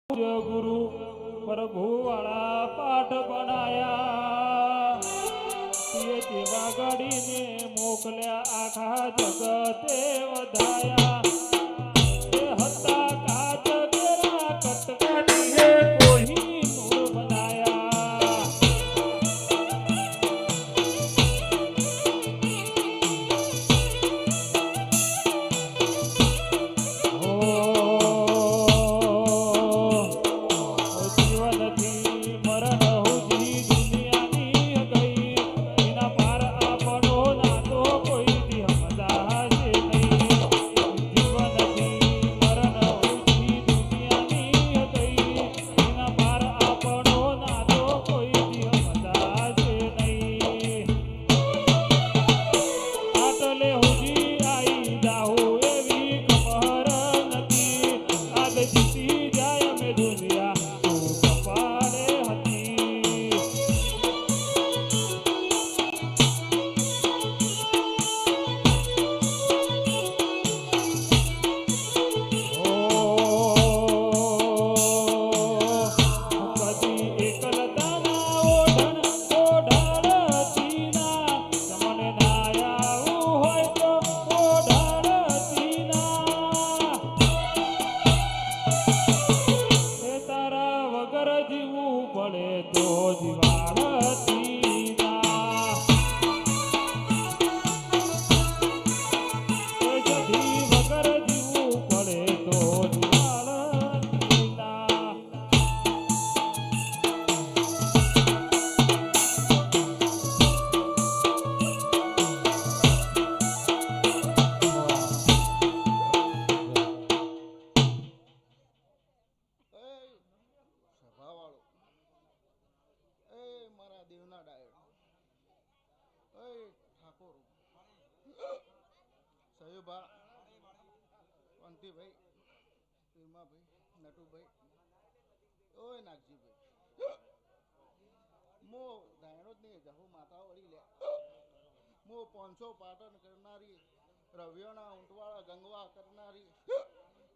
गुरु प्रभु वाला पाठ बनाया तेवा गड़ी ने मोकल्या आखा जगते वधाया हता काच केरा कटकटी है कोही नूर बनाया પાંચસો પાટણ કરનારી રવિયાણા ઊંટવાળા ગંગવા કરનારી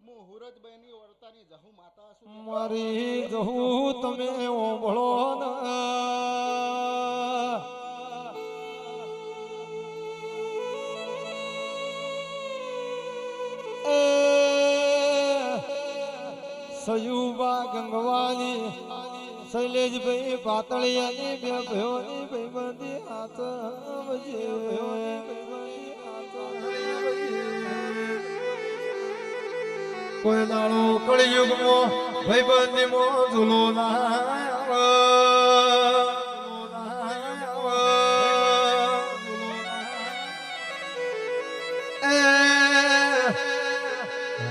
હું હુરજબેની વર્તાની જહુ માતા છું મારી જહુ તમે ઓંભળો સયુબા ગંગવાની શૈલેષભાઈ પાતળિયાની બે ભયોની ભાઈબંધી હાથ કોઈ દાડો કળિયુગમાં ભાઈબંધી મો ઝૂલો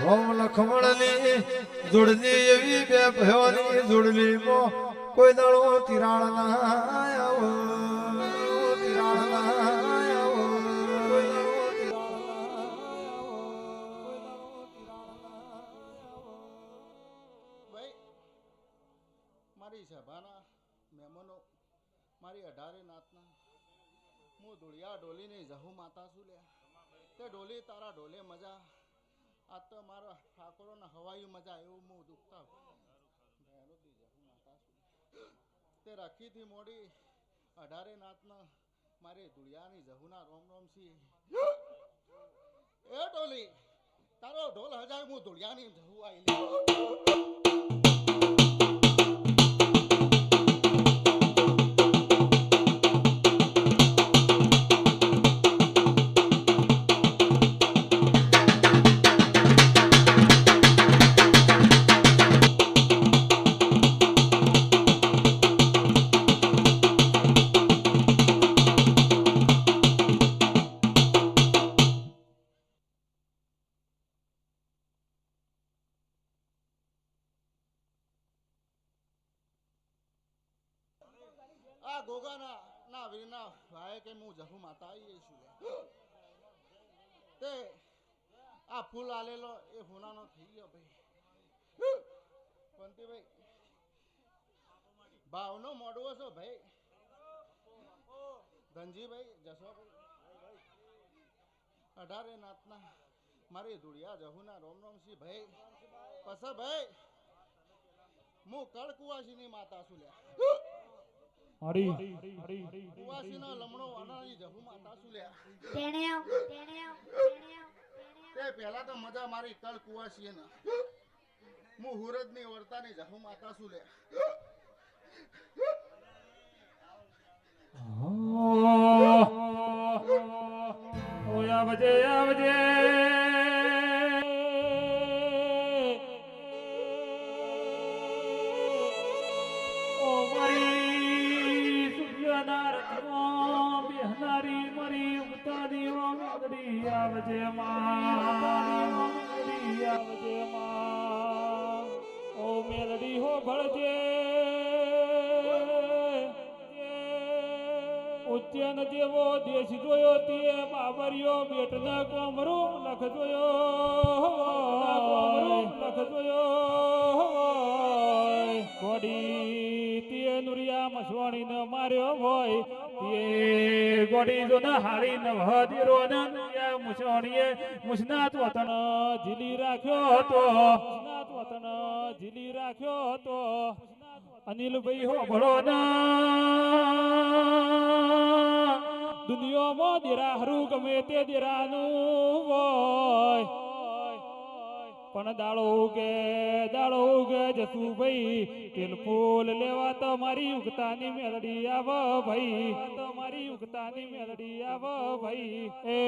રોમ લખમણની જોડની એવી બે ભયોની જોડલી મો કોઈ દાડો તિરાણ ના આવો તિરાણ ના આવો મારી સભાના મહેમાનો મારી 18 નાતના હું ધુળિયા ઢોલીની જહુ માતા છું લ્યા તે ઢોલી તારા ઢોલે મજા આ તો મારા ઠાકોરોના હવાયું મજા એવું હું દુખતા તે રાખીથી મોડી 18 નાતના મારી ધુળિયાની જહુના રોમ રોમ સી એ ઢોલી તારો ઢોલ હજાય હું ધુળિયાની જહુ આઈ લે આ ગોગાના ના વીરના ભાઈ કે હું જહુ માતા આવીએ છું તે આ ફૂલ આલેલો એ હોનાનો થઈ ગયો ભાઈ પંતીભાઈ ભાવનો મોડવો છો ભાઈ ધનજીભાઈ જશોભાઈ 18 નાતના મારી ધુળિયા જહુના રોમ રોમ સી ભાઈ પસા ભાઈ હું કળ કુવાસીની માતા છું લ્યા હરી કુવાસીનો લમણો વાનાની જહુ માતા છું લ્યા ટેણ્યો તે પહેલા તો મજા મારી કળ કુવાસી ને હું હુરદની વર્તાની જહુ માતા છું લ્યા ઓયા બજે આવજે ઓ મારી સૂર્યના રથમાં બેહનારી મારી ઉગતા દીવા મેલડી આવજે માં આવજે માં ઓ મેલડી હો ભળજે ઉચ્ચેન જેવો દેશ જોયો તે બાબરિયો બેટના કોમરો લખ જોયો ગોડી તે નુરિયા મસવાણી ન માર્યો હોય તે ગોડી જો ન હારી ન વહદીરો ન નુરિયા મસવાણીએ મુસનાત વતન જીલી રાખ્યો હતો અનિલભાઈ હો ભળો ના દુનિયામાં દેરા હરું ગમે તે દેરાનું હોય પણ દાડો ઉગે જસુભાઈ તેલ ફૂલ લેવા તો મારી ઉગતાની મેલડી આવ ભાઈ એ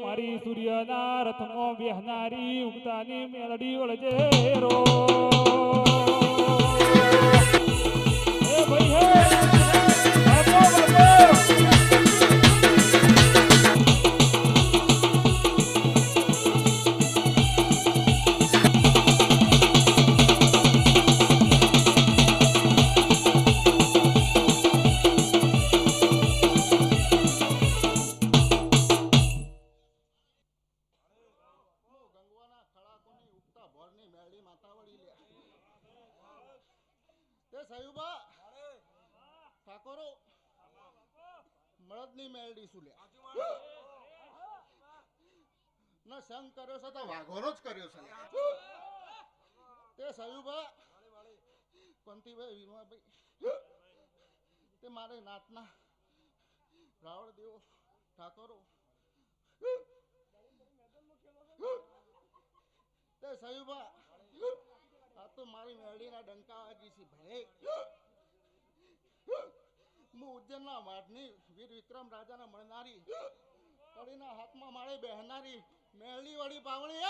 મારી સૂર્યના રથમાં બેહનારી ઉગતાની મેલડી વળજે રો ભાઈ હે બાપો ગંગવાના ખળાકોની ઉગતા ભોરની મેળી માતાવળી લ્યા તે સયુબા ઠાકોરો મળદની મેળડી શું લ્યા ના સંગ કર્યો છે તો વાઘોનો જ કર્યો છે લ્યા. તે સયુબા પંતીભાઈ વીરમાભાઈ તે મારે નાતના રાવળ દેવો ઠાકોરો તે સયુબા આ તો મારી મેળડીના ડંકા વાગી છે ભાઈ હું ઉજ્જૈનના વાડની વીર વિક્રમ રાજાના મળનારી કડીના હાથમાં માળે બેહનારી મેળડી વળી પાવણી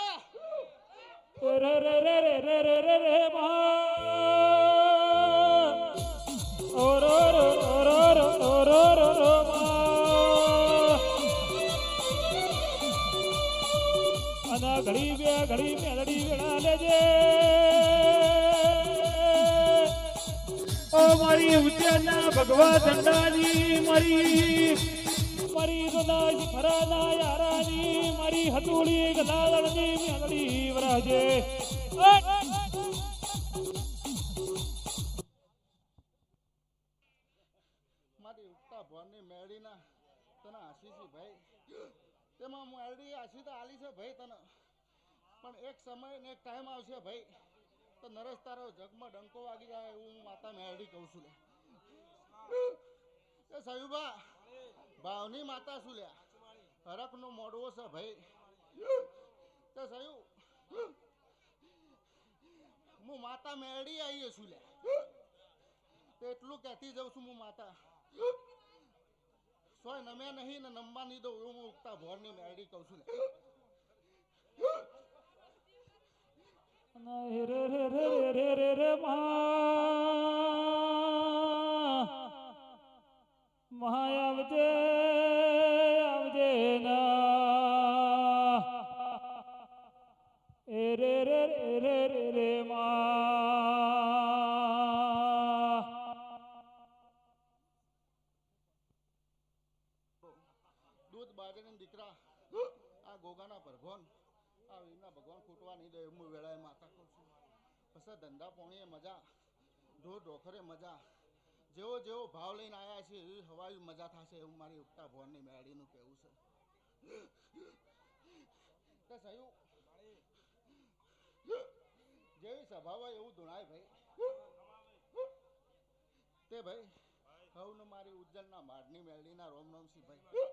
રે રે રે રે રે રે રે રે મા ઓ રો રો રો રો રો રો રો રો મા અના ઘડી મેલડી વેળા લેજે ઓ મારી ઉજ્જૈનના ભગવા ધંડાની મારી દોદાજી ફરાના યારાની મારી હતુડી ગદાળની મેલડી વરાજે મારી ઉગતા ભોરની મેળડીના તને આશીષી ભાઈ તેમાં મેળડી આશી તો આલી છે ભાઈ તને પણ એક સમય ને એક ટાઈમ આવશે ભાઈ તો નરેશ તારો જગમાં ડંકો વાગી જાય એવું હું માતા મેળડી કહું છું લે એ સયુબા ભાવની માતા શું લ્યા હરકનો મોડવો છે ભાઈ તે સયુ હું માતા મેળડી આવીએ છું લ્યા તો એટલું કહેતી જાઉં છું હું માતા સોય નમે નહીં ને નમવા નહીં દઉં એવું હું ઉગતા ભોરની મેળડી કહું છું રે રે રે રે રે રે મહા આવજે ના એ રે રે રે રે રે રે દૂધ બાજરીના દીકરા આ ગોગાના ભગવાન આ વીરના ભગવાન ખૂટવા નહીં દે હું વેળાએ માતા કહું છું પછી ધંધા પોણીએ મજા ઢોર ઢોખરે મજા જેવો જેવો ભાવ લઈને આવ્યા છે એવી હવાઈ મજા થશે એવું મારી ઉગતા ભોરની મેળીનું કહેવું છે તે સયું જેવી સ્વભાવ હોય એવું ધૂણાય ભાઈ તે ભાઈ હવને મારી ઉજ્જૈનના માડની મેળડીના રોમ રોમ સી ભાઈ